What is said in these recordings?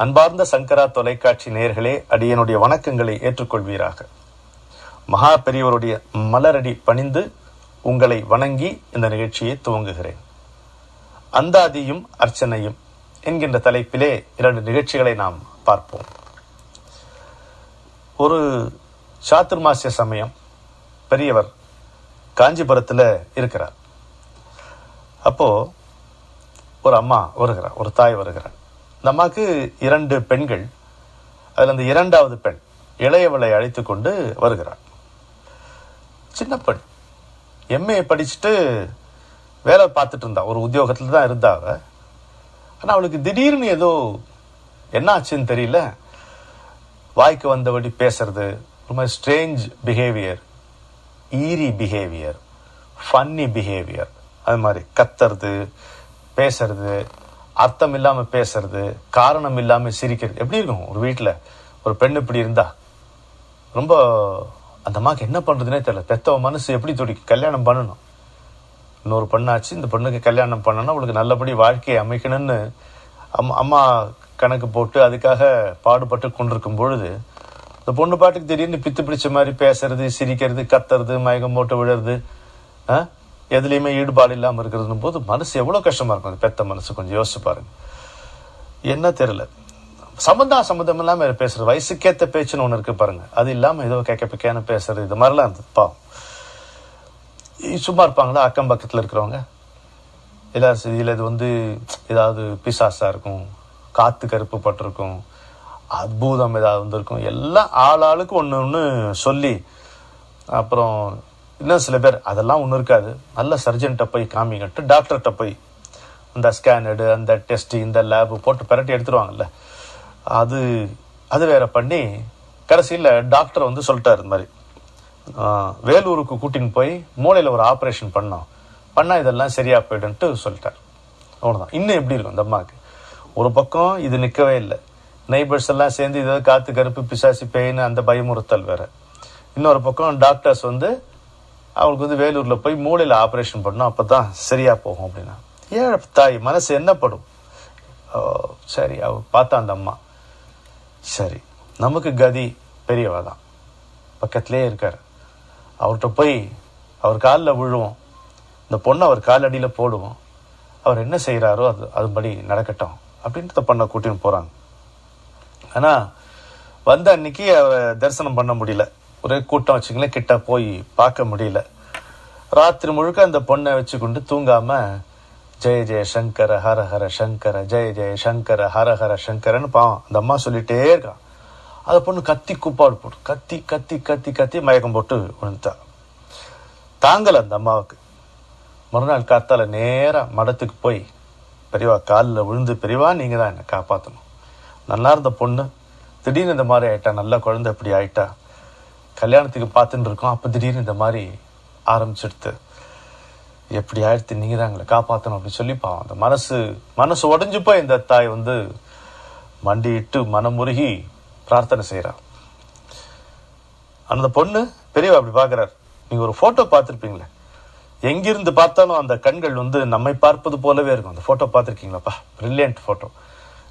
அன்பார்ந்த சங்கரா தொலைக்காட்சி நேயர்களே, அடியனுடைய வணக்கங்களை ஏற்றுக்கொள்வீராக. மகா பெரியவருடைய மலரடி பணிந்து உங்களை வணங்கி இந்த நிகழ்ச்சியை துவங்குகிறேன். அந்தாதியும் அர்ச்சனையும் என்கின்ற தலைப்பிலே 2 நிகழ்ச்சிகளை நாம் பார்ப்போம். ஒரு சாத்துர்மாசிய சமயம் பெரியவர் காஞ்சிபுரத்தில் இருக்கிறார். அப்போ ஒரு அம்மா வருகிறார், ஒரு தாய் வருகிறார். இந்த அம்மாவுக்கு 2 பெண்கள். அதில் அந்த 2வது பெண் இளையவளை அழைத்து கொண்டு வருகிறார். சின்ன பெண், எம்ஏ படிச்சுட்டு வேலை பார்த்துட்டு இருந்தா, ஒரு உத்தியோகத்தில் தான் இருந்தா. ஆனால் அவளுக்கு திடீர்னு ஏதோ என்ன ஆச்சுன்னு தெரியல, வாய்க்கு வந்தபடி பேசுறது, ரொம்ப ஸ்ட்ரேஞ்ச் பிஹேவியர், ஈரி பிஹேவியர், ஃபன்னி பிஹேவியர், அது மாதிரி கத்துறது, பேசுறது, அர்த்தம் இல்லாமல் பேசுறது, காரணம் இல்லாமல் சிரிக்கிறது. எப்படி இருக்கும் ஒரு வீட்டில் ஒரு பெண் இப்படி இருந்தா? ரொம்ப அந்த அம்மாவுக்கு என்ன பண்ணுறதுனே தெரியல. பெத்தவ மனசு எப்படி துடிக்கும்? கல்யாணம் பண்ணணும், இன்னொரு பெண்ணாச்சு, இந்த பெண்ணுக்கு கல்யாணம் பண்ணணும், அவளுக்கு நல்லபடி வாழ்க்கையை அமைக்கணும்னு அம்மா கணக்கு போட்டு அதுக்காக பாடுபட்டு கொண்டிருக்கும் பொழுது, இந்த பொண்ணு பாட்டுக்கு திடீர்னு பித்து பிடிச்ச மாதிரி பேசுறது, சிரிக்கிறது, கத்துறது, மயக்கம் போட்டு விழுறது, எதுலேயுமே ஈடுபாடு இல்லாமல் இருக்கிறதுன்னு போது மனசு எவ்வளோ கஷ்டமாக இருக்கும். அது பெத்த மனசு கொஞ்சம் யோசிச்சு பாருங்க. என்ன தெரியல, சம்மந்தம் இல்லாமல் பேசுறது, வயசுக்கேற்ற பேச்சுன்னு ஒன்று இருக்கு பாருங்க, அது இல்லாமல் ஏதோ கேட்க பேசுறது, இது மாதிரிலாம் இருந்தது. பாவம் சும்மா இருப்பாங்களா அக்கம் பக்கத்தில் இருக்கிறவங்க எல்லாரும்? இதில் இது ஏதாவது பிசாசாக இருக்கும், காற்று கருப்பு பட்டிருக்கும், அற்புதம் ஏதாவது வந்துருக்கும், எல்லாம் ஆளுக்கு ஒன்று சொல்லி, அப்புறம் இன்னும் சில பேர் அதெல்லாம் ஒன்றும் இருக்காது, நல்ல சர்ஜன்கிட்ட போய் காமிக்கிட்டு டாக்டர்கிட்ட போய் அந்த ஸ்கேனடு, அந்த டெஸ்ட்டு, இந்த லேபு போட்டு பெரட்டி எடுத்துருவாங்கல்ல, அது வேற பண்ணி கடைசியில் டாக்டர் சொல்லிட்டார், இந்த மாதிரி வேலூருக்கு கூட்டின்னு போய் மூளையில் ஒரு ஆப்ரேஷன் பண்ணால் இதெல்லாம் சரியாக போய்டுன்ட்டு சொல்லிட்டார். அவ்வளோதான். இன்னும் எப்படி இருக்கும் இந்த அம்மாவுக்கு? ஒரு பக்கம் இது நிற்கவே இல்லை, நெய்பர்ஸ் எல்லாம் சேர்ந்து இதை காற்று கருப்பு பிசாசி பேயின்னு அந்த பயமுறுத்தல் வேற. இன்னொரு பக்கம் டாக்டர்ஸ் அவளுக்கு வேலூரில் போய் மூளையில் ஆப்ரேஷன் பண்ணோம், அப்போ தான் சரியாக போகும் அப்படின்னா, ஏன் தாய் மனசு என்னப்படும்? சரி, அவள் பார்த்தா அந்த அம்மா, சரி நமக்கு கதி பெரியவா தான், பக்கத்துலேயே இருக்கார், அவர்கிட்ட போய் அவர் காலில் விழுவோம், இந்த பொண்ணை அவர் காலடியில் போடுவோம், அவர் என்ன செய்கிறாரோ அதுபடி நடக்கட்டும் அப்படின்றத பண்ண கூட்டின்னு போகிறாங்க. ஆனால் வந்த அன்னைக்கு அவரை தரிசனம் பண்ண முடியல, ஒரே கூட்டம் வச்சுங்களேன், கிட்ட போய் பார்க்க முடியல. ராத்திரி முழுக்க அந்த பொண்ணை வச்சு கொண்டு தூங்காம ஜெய ஜெய சங்கர ஹர ஹர சங்கர, ஜெய ஜெய சங்கர ஹர ஹர சங்கரன்னு பாவம் அந்த அம்மா சொல்லிட்டே இருக்கான். அந்த பொண்ணு கத்தி கூப்பாடு போட்டு கத்தி கத்தி கத்தி கத்தி மயக்கம் போட்டு விழுந்தா. தாங்கல அந்த அம்மாவுக்கு. மறுநாள் காத்தால நேராக மடத்துக்கு போய் பெரியவா காலில் விழுந்து, பெரியவா நீங்கள் தான் என்னை காப்பாற்றணும், நல்லா இருந்த பொண்ணு திடீர்னு இந்த மாதிரி ஆயிட்டா, நல்ல குழந்தை இப்படி ஆயிட்டா, கல்யாணத்துக்கு பார்த்துட்டு இருக்கோம், அப்போ திடீர்னு இந்த மாதிரி ஆரம்பிச்சுடுத்து, எப்படி ஆயிடுத்து, நீங்கள் தான் எங்களை காப்பாற்றணும் அப்படின்னு சொல்லி பாவம் அந்த மனசு உடஞ்சு போய் இந்த தாய் மண்டிட்டு மனமுருகி பிரார்த்தனை செய்கிறார். அந்த பொண்ணு பெரியவா அப்படி பார்க்குறார். நீங்கள் ஒரு ஃபோட்டோ பார்த்துருப்பீங்களே, எங்கிருந்து பார்த்தாலும் அந்த கண்கள் நம்மை பார்ப்பது போலவே இருக்கும். அந்த ஃபோட்டோ பார்த்துருக்கீங்களாப்பா, பிரில்லியன்ட் ஃபோட்டோ.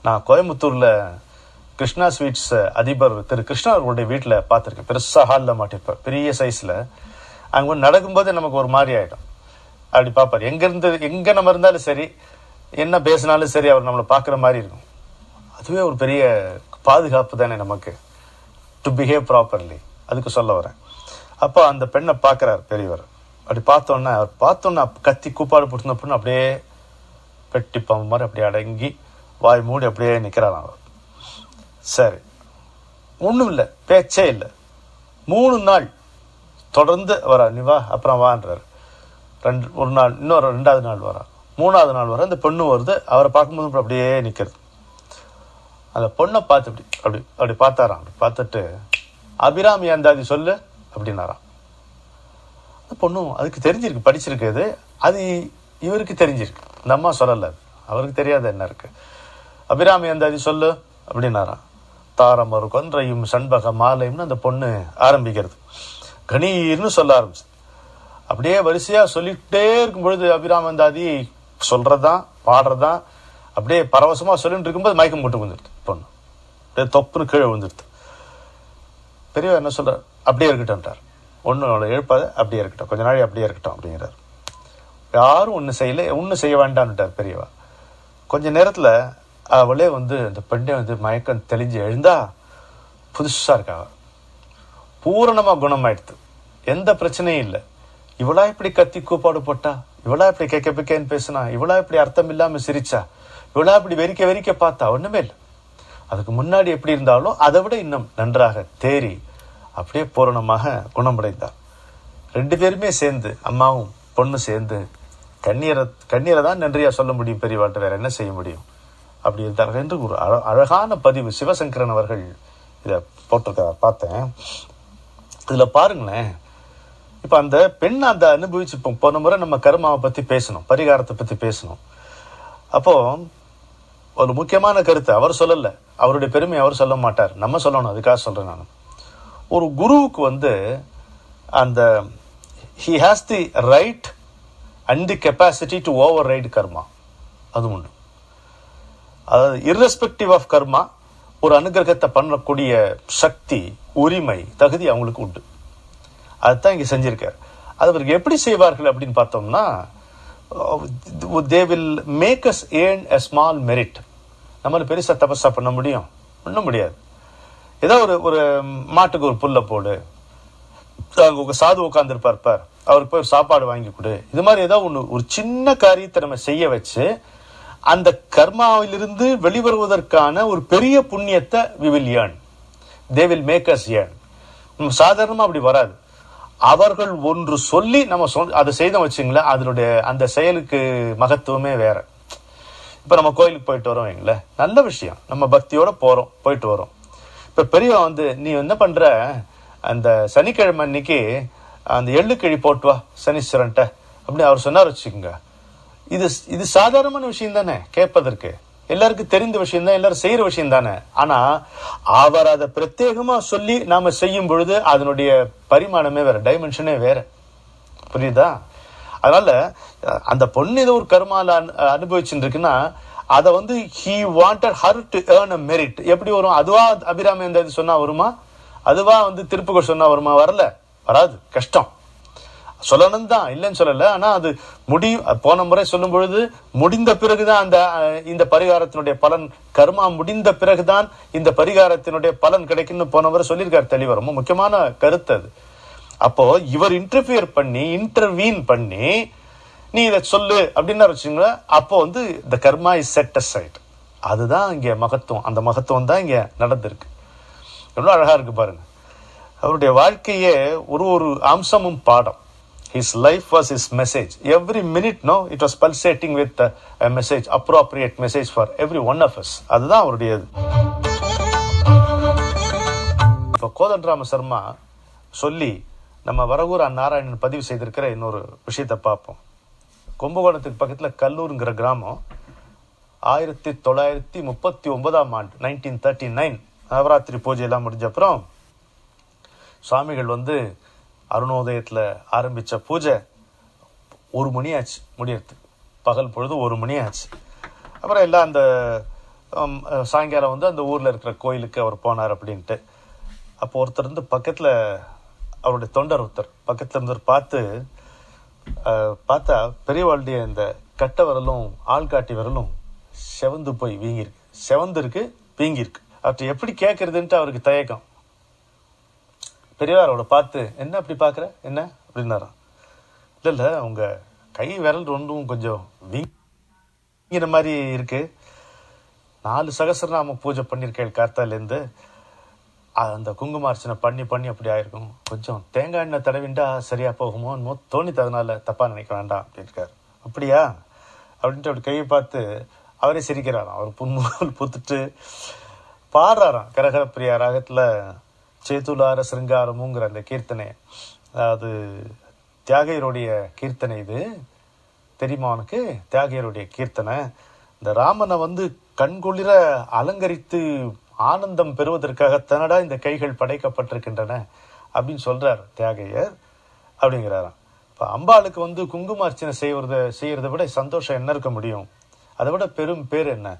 நான் கோயம்புத்தூரில் கிருஷ்ணா ஸ்வீட்ஸ் அதிபர் திரு கிருஷ்ணா அவர்களுடைய வீட்டில் பார்த்துருக்கேன். பெருசாக ஹாலில் மாட்டிருப்பார், பெரிய சைஸில். அங்கே நடக்கும்போது நமக்கு ஒரு மாதிரி ஆகிடும், அப்படி பார்ப்பார். எங்கே நம்ம இருந்தாலும் சரி, என்ன பேசினாலும் சரி, அவர் நம்மளை பார்க்குற மாதிரி இருக்கும். அதுவே ஒரு பெரிய பாதுகாப்பு தானே நமக்கு, டு பிஹேவ் ப்ராப்பர்லி, அதுக்கு சொல்ல வரேன். அப்போ அந்த பெண்ணை பார்க்குறார் பெரியவர். அப்படி பார்த்தோன்னே கத்தி கூப்பாடு போட்டுருந்த பொண்ணு அப்படியே பெட்டி பாம்பு மாதிரி அப்படியே அடங்கி வாய் மூடி அப்படியே நிற்கிறாராம் அவர். சரி, ஒன்றும் இல்லை, பேச்சே இல்லை. 3 நாள் தொடர்ந்து வரா, நீ வா அப்புறம் வான்றார். ஒரு நாள், இன்னொரு 2வது நாள் வரா, 3வது நாள் வர, அந்த பொண்ணு வருது. அவரை பார்க்கும்போது அப்படியே நிற்கிறது. அந்த பொண்ணை பார்த்து அப்படி பார்த்தாராம். அப்படி பார்த்துட்டு அபிராமி அந்தாதி சொல்லு அப்படின்னாராம். அந்த பொண்ணும் அதுக்கு தெரிஞ்சிருக்கு, படிச்சிருக்கு, அது இவருக்கு தெரிஞ்சிருக்கு, இந்த அம்மா சொல்லலை, அவருக்கு தெரியாத என்ன இருக்கு. அபிராமி அந்தாதி சொல்லு அப்படின்னாராம். தாரமரு கொன்றையும் சண்பக மாலையும்னு அந்த பொண்ணு ஆரம்பிக்கிறது. கணீர்னு சொல்ல ஆரம்பிச்சு அப்படியே வரிசையாக சொல்லிகிட்டே இருக்கும் பொழுது அபிராமந்தாதி சொல்கிறதான் பாடுறதான் அப்படியே பரவசமாக சொல்லிட்டு இருக்கும்போது மயக்கம் போட்டு வந்துடுது பொண்ணு. தொப்புன்னு கீழே விழுந்துடுது. பெரியவர் என்ன சொல்கிறார், அப்படியே இருக்கட்டும்ன்றார். ஒன்றும் அவளை எழுப்பாத, அப்படியே இருக்கட்டும், கொஞ்ச நாள் அப்படியே இருக்கட்டும் அப்படிங்கிறார். யாரும் ஒன்றும் செய்யலை, ஒன்றும் செய்ய வேண்டான்ட்டார் பெரியவா. கொஞ்ச நேரத்தில் அவளே அந்த பெண்ணை மயக்கம் தெளிஞ்சு எழுந்தா புதுசாக இருக்கா, பூரணமாக குணமாயிடுது, எந்த பிரச்சனையும் இல்லை. இவளா இப்படி கத்தி கூப்பாடு போட்டா, இவளா இப்படி கேட்க பிக்கேன்னு பேசினா, இவளா இப்படி அர்த்தம் இல்லாமல் சிரிச்சா, இவளா இப்படி வெறிக்க பார்த்தா, ஒன்றுமே இல்லை. அதுக்கு முன்னாடி எப்படி இருந்தாலும் அதை விட இன்னும் நன்றாக தேறி அப்படியே பூரணமாக குணமடைந்தார். 2 பேருமே சேர்ந்து, அம்மாவும் பொண்ணு சேர்ந்து கண்ணீரை தான் நன்றியா சொல்ல முடியும், பெரியவாட்ட வேற என்ன செய்ய முடியும் அப்படி இருந்தார்கள் என்று ஒரு அழகான பதிவு சிவசங்கரன் அவர்கள் இதை போட்டிருக்கார். பார்த்தேன். இதில் பாருங்களேன், இப்போ அந்த பெண் அந்த அனுபவிச்சு, இப்போ போன முறை நம்ம கர்மாவை பற்றி பேசணும், பரிகாரத்தை பற்றி பேசணும். அப்போது ஒரு முக்கியமான கருத்து அவர் சொல்லலை, அவருடைய பெருமை அவர் சொல்ல மாட்டார், நம்ம சொல்லணும், அதுக்காக சொல்கிறேன் நான். ஒரு குருவுக்கு அந்த he has the right and the capacity to override கர்மா, அது உண்டு. அதாவது irrespective of கர்மா ஒரு அனுகிரகத்தை பண்ணக்கூடிய சக்தி, உரிமை, தகுதி அவங்களுக்கு உண்டு. அதுதான் இங்கே செஞ்சிருக்கார். அது அவருக்கு எப்படி செய்வார்கள் அப்படின்னு பார்த்தோம்னா, they will make us earn a small merit. நம்மள பெருசாக தபஸா பண்ண முடியும்? ஒன்றும் முடியாது. ஏதோ ஒரு மாட்டுக்கு ஒரு புல்லை போடு, அங்கே சாது உட்காந்துருப்பார், அவருக்கு போய் ஒரு சாப்பாடு வாங்கி கொடு, இது மாதிரி ஏதோ ஒரு சின்ன காரியத்தை நம்ம செய்ய வச்சு அந்த கர்மாவிலிருந்து வெளிவருவதற்கான ஒரு பெரிய புண்ணியத்தை we will earn. They will make us earn. சாதாரணமாக அப்படி வராது. அவர்கள் ஒன்று சொல்லி நம்ம அதை செய்தோம் வச்சுங்களேன், அதனுடைய அந்த செயலுக்கு மகத்துவமே வேற. இப்போ நம்ம கோயிலுக்கு போயிட்டு வரோம் வைங்களேன், நல்ல விஷயம், நம்ம பக்தியோட போயிட்டு வரோம். இப்போ பெரியவா நீ என்ன பண்ற, அந்த சனிக்கிழமை அன்னைக்கு அந்த எள்ளுக்கிழி போட்டு வா சனீஸ்வரன்ட்ட அப்படின்னு அவர் சொன்னார் வச்சுக்கோங்க. இது சாதாரணமான விஷயம் தானே, கேட்பதற்கு எல்லாருக்கும் தெரிந்த விஷயம் தான், எல்லாரும் செய்யற விஷயம் தானே. ஆனா அவர் அதை பிரத்யேகமா சொல்லி நாம செய்யும் பொழுது அதனுடைய பரிமாணமே வேற, டைமென்ஷனே வேற. புரியுதா? அதனால அந்த பொண்ணு ஏதோ ஒரு கர்மால அனுபவிச்சுட்டு இருக்குன்னா அதை he wanted her to earn a merit. எப்படி வரும்? அதுவா அபிராமி இந்த இது சொன்னா வருமா? அதுவா திருப்புகழ் சொன்னா வருமா? வராது, கஷ்டம். சொல்லணும் தான், இல்லைன்னு சொல்லல. ஆனா அது முடியும். போன முறை சொல்லும் பொழுது முடிந்த பிறகுதான் இந்த பரிகாரத்தினுடைய பலன், கர்மா முடிந்த பிறகுதான் இந்த பரிகாரத்தினுடைய பலன் கிடைக்கும்னு போன முறை சொல்லியிருக்காரு தெளிவா. ரொம்ப முக்கியமான கருத்து அது. அப்போ இவர் இன்டர்வீன் பண்ணி நீ இதை சொல்லு அப்படின்னு வச்சுங்களா, அப்போ the karma is set aside. அதுதான் இங்க மகத்துவம். அந்த மகத்துவம் தான் இங்க நடந்திருக்கு. எவ்வளவு அழகா இருக்கு பாருங்க. அவருடைய வாழ்க்கையே ஒரு அம்சமும் பாடம். His life was his message. Every minute, it was pulsating with a message, appropriate message for every one of us. அதுதான் அவருடையது. இப்போ கோதண்டராம சர்மா சொல்லி நம்ம வரகூர் நாராயணன் பதிவு செய்திருக்கிற இன்னொரு விஷயத்தை பார்ப்போம். கும்பகோணத்துக்கு பக்கத்தில் கல்லூருங்கிற கிராமம் 1939 ஆண்டு 1939 நவராத்திரி பூஜை எல்லாம் முடிஞ்ச அப்புறம் சுவாமிகள் அருணோதயத்தில் ஆரம்பித்த பூஜை 1 மணி ஆச்சு முடியறதுக்கு. பகல் பொழுது 1 மணி ஆச்சு. அப்புறம் எல்லாம் அந்த சாயங்காலம் அந்த ஊரில் இருக்கிற கோயிலுக்கு அவர் போனார் அப்படின்ட்டு. அப்போ ஒருத்தர் பக்கத்தில் அவருடைய தொண்டர் பக்கத்தில் இருந்தவர் பார்த்தா பெரியவாளுடைய இந்த கட்டை விரலும் ஆள்காட்டி விரலும் செவந்து போய் வீங்கிருக்கு. செவந்திருக்கு, வீங்கிருக்கு. அவற்றை எப்படி கேட்கறதுன்ட்டு அவருக்கு தயக்கம். பெரியவார் அவரை பார்த்து, என்ன அப்படி பார்க்குற, என்ன அப்படின்னாராம். இல்லை உங்க கை விரல் ரெண்டும் கொஞ்சம் வீங்கிற மாதிரி இருக்கு. 4 சகஸ்ரநாம பூஜை பண்ணியிருக்கேன் கார்த்தாலேருந்து. அந்த குங்குமார்ச்சனை பண்ணி அப்படி ஆயிருக்கும். கொஞ்சம் தேங்காய் எண்ணெய் தடவிண்டா சரியா போகுமோன்னு தோணித்து, அதனால தப்பா நினைக்க வேண்டாம் அப்படின்ட்டு. அப்படியா அப்படின்ட்டு அப்படி கையை பார்த்து அவரே சிரிக்கிறாராம். அவர் புன்முகல் பூத்துட்டு பாடுறாராம். கரகரப்பிரியா ராகத்துல சேத்துலார சிருங்காரமுங்கிற அந்த கீர்த்தனை. அதாவது தியாகையருடைய கீர்த்தனை. இது தெரியுமா உனக்கு? தியாகையருடைய கீர்த்தனை. இந்த ராமனை கண்குளிர அலங்கரித்து ஆனந்தம் பெறுவதற்காக தன்னடா இந்த கைகள் படைக்கப்பட்டிருக்கின்றன அப்படின்னு சொல்றார் தியாகையர் அப்படிங்கிறாராம். இப்போ அம்பாளுக்கு குங்குமார்ச்சனை செய்யறதை விட சந்தோஷம் என்ன இருக்க முடியும்? அதை விட பெரும் பேர் என்ன?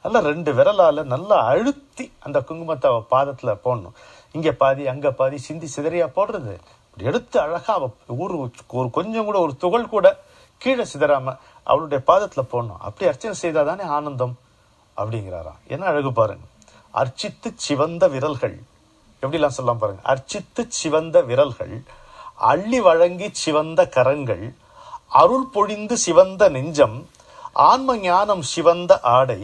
நல்லா 2 விரலால் நல்லா அழுத்தி அந்த குங்குமத்தை அவள் பாதத்தில் போடணும். இங்கே பாதி அங்கே பாதி சிந்தி சிதறியா போடுறது. இப்படி எடுத்து அழகாக ஒரு கொஞ்சம் கூட ஒரு துகள் கூட கீழே சிதறாமல் அவளுடைய பாதத்தில் போடணும். அப்படி அர்ச்சனை செய்தால் தானே ஆனந்தம் அப்படிங்கிறாராம். என்ன அழகு பாருங்க. அர்ச்சித்து சிவந்த விரல்கள், எப்படிலாம் சொல்லலாம் பாருங்க. அர்ச்சித்து சிவந்த விரல்கள், அள்ளி வழங்கி சிவந்த கரங்கள், அருள் பொழிந்து சிவந்த நெஞ்சம், ஆன்ம ஞானம் சிவந்த ஆடை,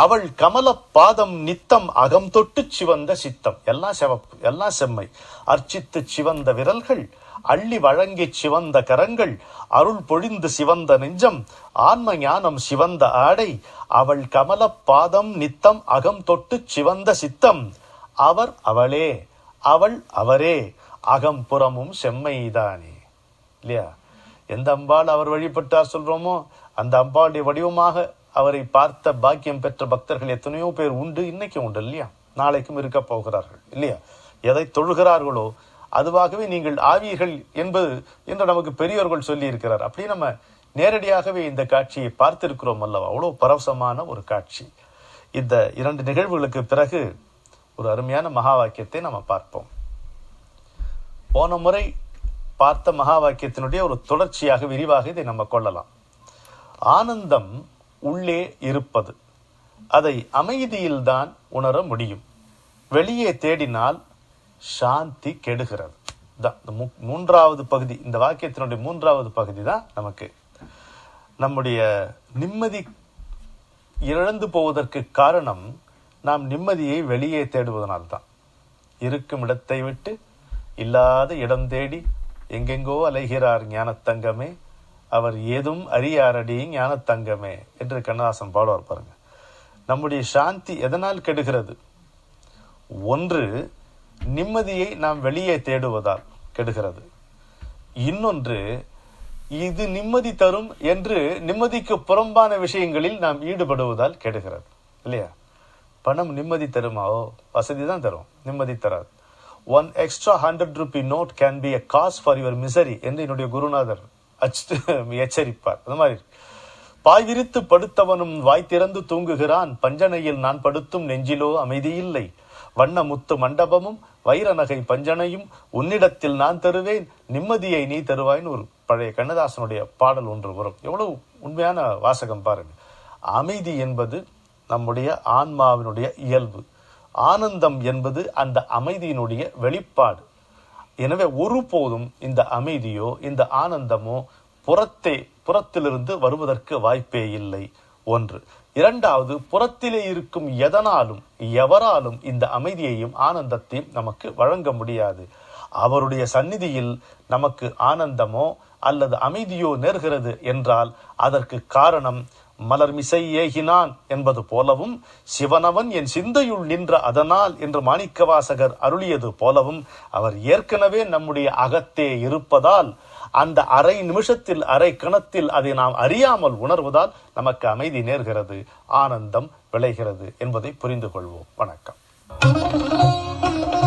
அவள் கமல பாதம் நித்தம் அகம் தொட்டு சிவந்த சித்தம். எல்லாம் சிவப்பு, எல்லாம் செம்மை. அர்ச்சித்து சிவந்த விரல்கள், அள்ளி வழங்கி சிவந்த கரங்கள், அருள் பொழிந்து சிவந்த நெஞ்சம், ஆன்ம ஞானம் சிவந்த ஆடை, அவள் கமல பாதம் நித்தம் அகம் தொட்டு சிவந்த சித்தம், அவர் அவளே, அவள் அவரே, அகம் புறமும் செம்மைதானே. இல்லையா? எந்த அம்பாள் அவர் வழிபட்டார் சொல்றோமோ அந்த அம்பாளுடைய வடிவமாக அவரை பார்த்த பாக்கியம் பெற்ற பக்தர்கள் எத்தனையோ பேர் உண்டு, இன்னைக்கும் உண்டு இல்லையா? நாளைக்கும் இருக்க போகிறார்கள் இல்லையா? எதை தொழுகிறார்களோ அதுவாகவே நீங்கள் ஆவீர்கள் என்று நமக்கு பெரியவர்கள் சொல்லி இருக்கிறார். அப்படி நம்ம நேரடியாகவே இந்த காட்சியை பார்த்திருக்கிறோம் அல்லவா? அவ்வளோ பரவசமான ஒரு காட்சி. இந்த 2 நிகழ்வுகளுக்கு பிறகு ஒரு அருமையான மகா வாக்கியத்தை நம்ம பார்ப்போம். போன முறை பார்த்த மகா வாக்கியத்தினுடைய ஒரு தொடர்ச்சியாக விரிவாக இதை நம்ம கொள்ளலாம். ஆனந்தம் உள்ளே இருப்பது, அதை அமைதியில்தான் உணர முடியும். வெளியே தேடினால் சாந்தி கெடுகிறது. மூன்றாவது பகுதி, இந்த வாக்கியத்தினுடைய 3வது பகுதி தான் நமக்கு நம்முடைய நிம்மதி இழந்து போவதற்கு காரணம் நாம் நிம்மதியை வெளியே தேடுவதனால்தான். இருக்கும் இடத்தை விட்டு இல்லாத இடம் தேடி எங்கெங்கோ அலைகிறார் ஞானத்தங்கமே, அவர் ஏதும் அறியாரடி ஞானத்தங்கமே என்று கண்ணதாசன் பாடுவார் பாருங்க. நம்முடைய சாந்தி எதனால் கெடுகிறது? ஒன்று, நிம்மதியை நாம் வெளியே தேடுவதால் கெடுகிறது. இன்னொன்று, இது நிம்மதி தரும் என்று நிம்மதிக்கு புறம்பான விஷயங்களில் நாம் ஈடுபடுவதால் கெடுகிறது இல்லையா? பணம் நிம்மதி தருமா? வசதி தான் தரும், நிம்மதி தராது. One extra 100 rupee note can be a cause for your misery என்று என்னுடைய குருநாதர் எச்சரிப்பார். அது மாதிரி பாய் விரித்து படுத்தவனும் வாய் திறந்து தூங்குகிறான், பஞ்சனையில் நான் படுத்தும் நெஞ்சிலோ அமைதி இல்லை, வண்ண முத்து மண்டபமும் வைர நகை பஞ்சனையும் உன்னிடத்தில் நான் தருவேன், நிம்மதியை நீ தருவாய்னு ஒரு பழைய கண்ணதாசனுடைய பாடல் ஒன்று வரும். எவ்வளவு உண்மையான வாசகம் பாருங்க. அமைதி என்பது நம்முடைய ஆன்மாவினுடைய இயல்பு. ஆனந்தம் என்பது அந்த அமைதியினுடைய வெளிப்பாடு. எனவே ஒருபோதும் இந்த அமைதியோ இந்த ஆனந்தமோ புறத்திலிருந்து வருவதற்கு வாய்ப்பே இல்லை. ஒன்று. இரண்டாவது, புறத்திலே இருக்கும் எதனாலும் எவராலும் இந்த அமைதியையும் ஆனந்தத்தையும் நமக்கு வழங்க முடியாது. அவருடைய சந்நிதியில் நமக்கு ஆனந்தமோ அல்லது அமைதியோ நேர்கிறது என்றால் அதற்கு காரணம் மலர்மிசை ஏகினான் என்பது போலவும், சிவனவன் என் சிந்தையுள் நின்ற அதனால் என்று மாணிக்கவாசகர் அருளியது போலவும், அவர் ஏற்கனவே நம்முடைய அகத்தே இருப்பதால் அந்த அரை நிமிஷத்தில் அரை கணத்தில் அதை நாம் அறியாமல் உணர்வதால் நமக்கு அமைதி நேர்கிறது, ஆனந்தம் விளைகிறது என்பதை புரிந்து கொள்வோம். வணக்கம்.